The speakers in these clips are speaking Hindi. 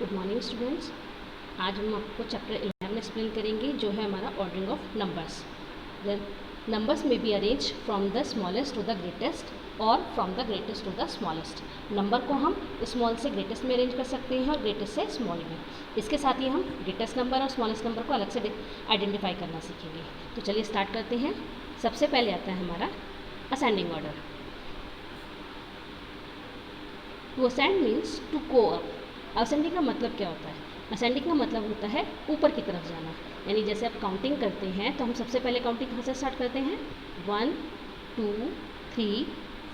Good morning students. आज हम आपको चैप्टर 11 एक्सप्लेन करेंगे जो है हमारा ordering of numbers. Then numbers may be arrange from the smallest to the greatest और from the greatest to the smallest. Number को हम स्मॉल से ग्रेटेस्ट में अरेंज कर सकते हैं और ग्रेटेस्ट से स्मॉल में। इसके साथ ही हम ग्रेटेस्ट नंबर और स्मॉलेस्ट नंबर को अलग से आइडेंटिफाई करना सीखेंगे। तो चलिए स्टार्ट करते हैं। सबसे पहले आता है हमारा ascending order. To ascend means to go up. Ascending का मतलब क्या होता है? असेंडिंग का मतलब होता है ऊपर की तरफ जाना। यानी जैसे आप काउंटिंग करते हैं तो हम सबसे पहले काउंटिंग कहाँ से स्टार्ट करते हैं? 1 2 3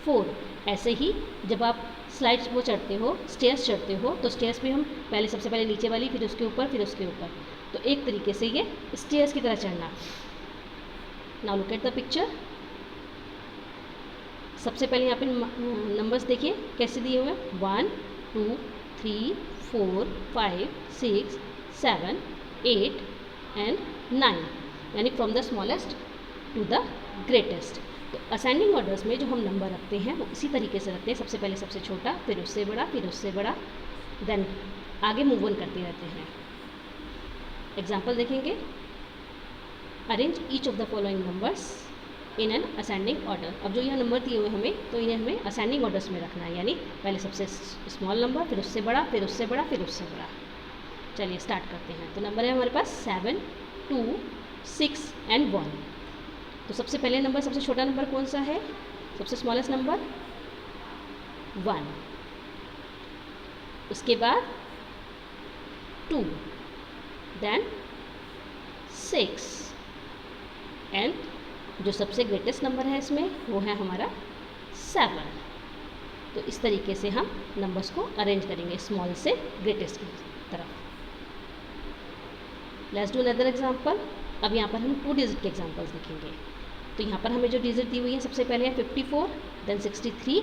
4। ऐसे ही जब आप स्लाइड्स वो चढ़ते हो, स्टेयर्स चढ़ते हो, तो स्टेयर्स भी हम पहले सबसे पहले नीचे वाली, फिर उसके ऊपर, फिर उसके ऊपर। तो एक तरीके से ये स्टेयर्स की तरह चढ़ना। Now look at the picture. सबसे पहले यहाँ पे नंबर्स देखिए कैसे दिए हुए हैं। 1 2 3 4 5 6 7 8 एंड 9, यानी from the smallest to the greatest. तो असेंडिंग ऑर्डर्स में जो हम नंबर रखते हैं वो इसी तरीके से रखते हैं। सबसे पहले सबसे छोटा, फिर उससे बड़ा, फिर उससे बड़ा, देन आगे मूव ऑन करते रहते हैं। एग्जाम्पल देखेंगे। Arrange each of the following numbers in an ascending order. अब जो यह नंबर दिए हुए हमें, तो इन्हें हमें असेंडिंग ऑर्डर्स में रखना है, यानी पहले सबसे स्मॉल नंबर, फिर उससे बड़ा, फिर उससे बड़ा, फिर उससे बड़ा। चलिए स्टार्ट करते हैं। तो नंबर है हमारे पास 7 2 6 एंड 1। तो सबसे पहले नंबर, सबसे छोटा नंबर कौन सा है? सबसे स्मॉलेस्ट नंबर 1। उसके बाद 2, देन 6 एंड जो सबसे ग्रेटेस्ट नंबर है इसमें वो है हमारा 7। तो इस तरीके से हम नंबर्स को अरेंज करेंगे स्मॉल से ग्रेटेस्ट की तरफ। Let's do another example. अब यहाँ पर हम 2 डिजिट के एग्जांपल्स देखेंगे। तो यहाँ पर हमें जो डिजिट दी हुई है, सबसे पहले है 54, देन 63,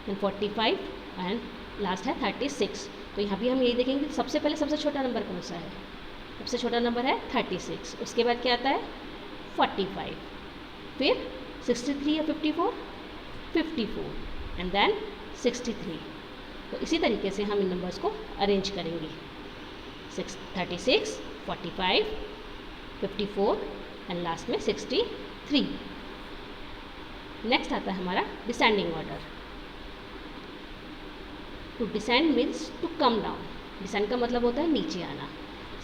देन 45 एंड लास्ट है 36। तो यहाँ भी हम यही देखेंगे कि सबसे पहले सबसे छोटा नंबर कौन सा है? सबसे छोटा नंबर है 36। उसके बाद क्या आता है? 45, फिर 63 या 54 54 एंड देन 63। तो इसी तरीके से हम इन नंबर्स को अरेंज करेंगे। 36 45 54 एंड लास्ट में 63। नेक्स्ट आता है हमारा descending order. To descend means to come down. Descend का मतलब होता है नीचे आना।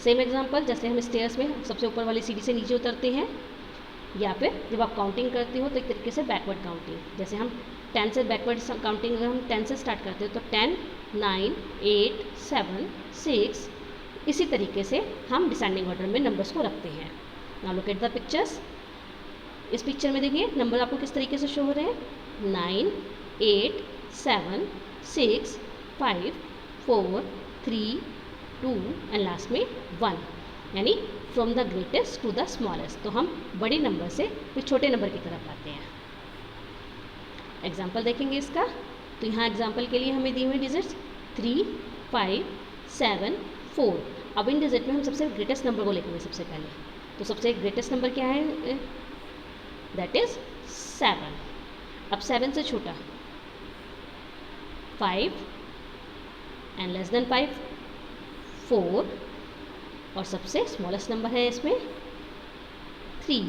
सेम एग्जांपल, जैसे हम स्टेयर्स में सबसे ऊपर वाली सीढ़ी से नीचे उतरते हैं, या फिर जब आप काउंटिंग करते हो तो एक तरीके से बैकवर्ड काउंटिंग। जैसे हम 10 से बैकवर्ड काउंटिंग, अगर हम 10 से स्टार्ट करते हो तो 10 9 8 7 6, इसी तरीके से हम डिसेंडिंग ऑर्डर में नंबर्स को रखते हैं। Now look at the pictures. इस पिक्चर में देखिए नंबर आपको किस तरीके से शो हो रहे हैं। 9 8 7 6 5 4 3 2 एंड लास्ट में 1, यानी from the greatest to the smallest. तो हम बड़े नंबर से फिर छोटे नंबर की तरफ आते हैं। एग्जाम्पल देखेंगे इसका। तो यहाँ एग्जाम्पल के लिए हमें दी हुई डिजिट्स 3 5 7 4। अब इन डिजिट में हम सबसे ग्रेटेस्ट नंबर को लिखेंगे सबसे पहले। तो सबसे ग्रेटेस्ट नंबर क्या है? That is 7। अब 7 से छोटा 5 एंड लेस देन 5 4, और सबसे स्मॉलेस्ट नंबर है इसमें 3।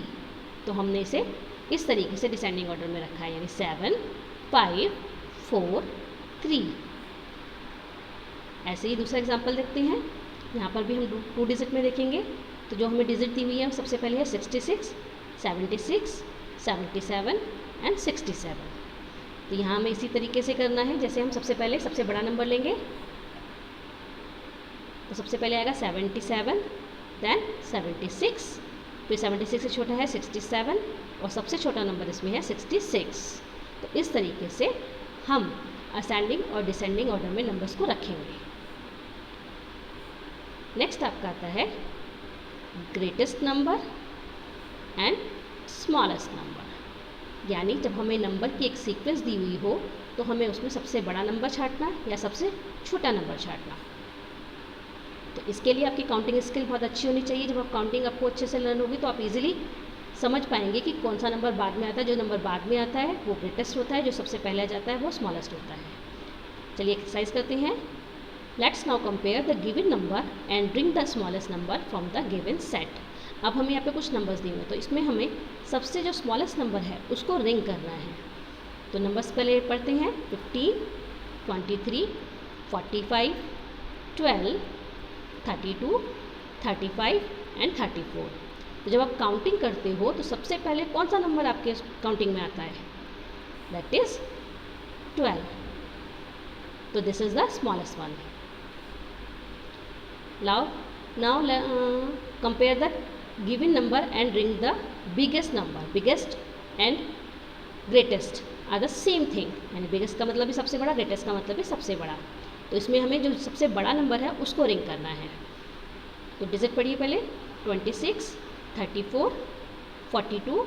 तो हमने इसे इस तरीके से डिसेंडिंग ऑर्डर में रखा है, यानी 7 5 4 3। ऐसे ही दूसरा एग्जांपल देखते हैं। यहाँ पर भी हम 2 डिजिट में देखेंगे। तो जो हमें डिजिट दी हुई है सबसे पहले है 66 76 77 एंड 67। तो यहाँ हमें इसी तरीके से करना है। जैसे हम सबसे पहले सबसे बड़ा नंबर लेंगे, तो सबसे पहले आएगा 77, देन 76, फिर 76 से छोटा है 67, और सबसे छोटा नंबर इसमें है 66। तो इस तरीके से हम असेंडिंग और डिसेंडिंग ऑर्डर में नंबर्स को रखेंगे। नेक्स्ट आपका आता है greatest number and smallest number. यानी जब हमें नंबर की एक सीक्वेंस दी हुई हो तो हमें उसमें सबसे बड़ा नंबर छांटना या सबसे छोटा नंबर छांटना। तो इसके लिए आपकी काउंटिंग स्किल बहुत अच्छी होनी चाहिए। जब आप काउंटिंग आपको अच्छे से लर्न होगी तो आप इजीली समझ पाएंगे कि कौन सा नंबर बाद में आता है। जो नंबर बाद में आता है वो ग्रेटेस्ट होता है, जो सबसे पहले आ जाता है वो स्मॉलेस्ट होता है। चलिए एक्सरसाइज करते हैं। Let's now compare the given number and ring the smallest number from the given set. अब हमें यहाँ पे कुछ नंबर्स दिए हुए हैं, तो इसमें हमें सबसे जो स्मॉलेस्ट नंबर है उसको रिंग करना है। तो नंबर्स पहले पढ़ते हैं 15, 23, 45, 12, 32, 35 एंड 34। तो जब आप काउंटिंग करते हो तो सबसे पहले कौन सा नंबर आपके काउंटिंग में आता है? That is 12. तो this is the smallest one. Now compare the given number and ring the biggest number. Biggest and greatest are the same thing. यानी biggest का मतलब भी सबसे बड़ा, greatest का मतलब भी सबसे बड़ा। तो इसमें हमें जो सबसे बड़ा नंबर है उसको रिंग करना है। तो डिजिट पढ़िए पहले 26, 34, 42,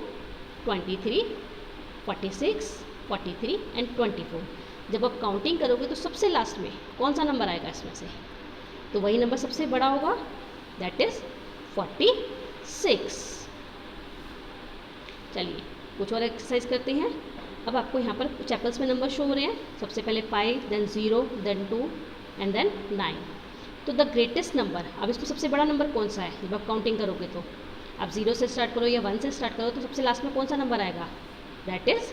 23, 46, 43 एंड 24। जब आप काउंटिंग करोगे तो सबसे लास्ट में कौन सा नंबर आएगा इसमें से? तो वही नंबर सबसे बड़ा होगा, दैट इज 46। चलिए कुछ और एक्सरसाइज करते हैं। अब आपको यहाँ पर कुछ एप्पल्स में नंबर शो हो रहे हैं। सबसे पहले 5, देन 0, देन 2 एंड देन 9। तो द ग्रेटेस्ट नंबर, अब इसमें सबसे बड़ा नंबर कौन सा है? जब आप काउंटिंग करोगे तो आप 0 से स्टार्ट करो या 1 से स्टार्ट करो तो सबसे लास्ट में कौन सा नंबर आएगा? That is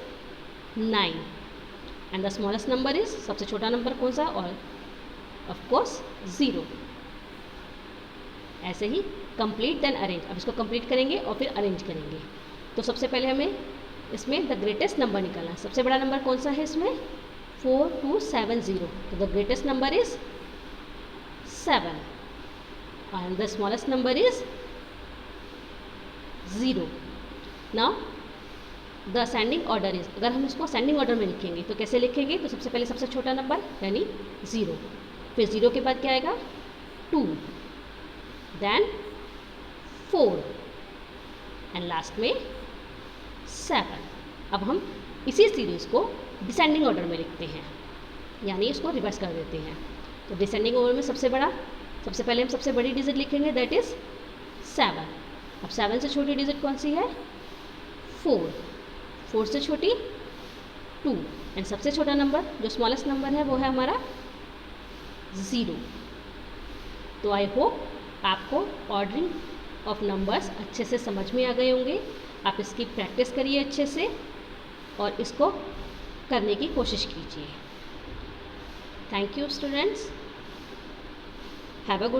9। And the smallest number is, सबसे छोटा नंबर कौन सा? और ऑफ कोर्स 0। ऐसे ही कंप्लीट देन अरेंज। अब इसको कंप्लीट करेंगे और फिर अरेंज करेंगे। तो सबसे पहले हमें इसमें द ग्रेटेस्ट नंबर निकालना है। सबसे बड़ा नंबर कौन सा है इसमें? 4270। तो the greatest number is 7 and the smallest number is 0। Now the ascending order is, अगर हम इसको असेंडिंग ऑर्डर में लिखेंगे तो कैसे लिखेंगे? तो सबसे पहले सबसे छोटा नंबर यानी 0, फिर 0 के बाद क्या आएगा? 2, देन 4 एंड लास्ट में 7। अब हम इसी सीरीज़ को डिसेंडिंग ऑर्डर में लिखते हैं, यानी इसको रिवर्स कर देते हैं। तो डिसेंडिंग ऑर्डर में सबसे बड़ा, सबसे पहले हम सबसे बड़ी डिजिट लिखेंगे, दैट इज 7। अब 7 से छोटी डिजिट कौन सी है? 4, 4 से छोटी 2 एंड सबसे छोटा नंबर जो स्मॉलेस्ट नंबर है वो है हमारा 0। तो आई होप आपको ऑर्डरिंग ऑफ नंबर्स अच्छे से समझ में आ गए होंगे। आप इसकी प्रैक्टिस करिए अच्छे से और इसको करने की कोशिश कीजिए। Thank you students, have a good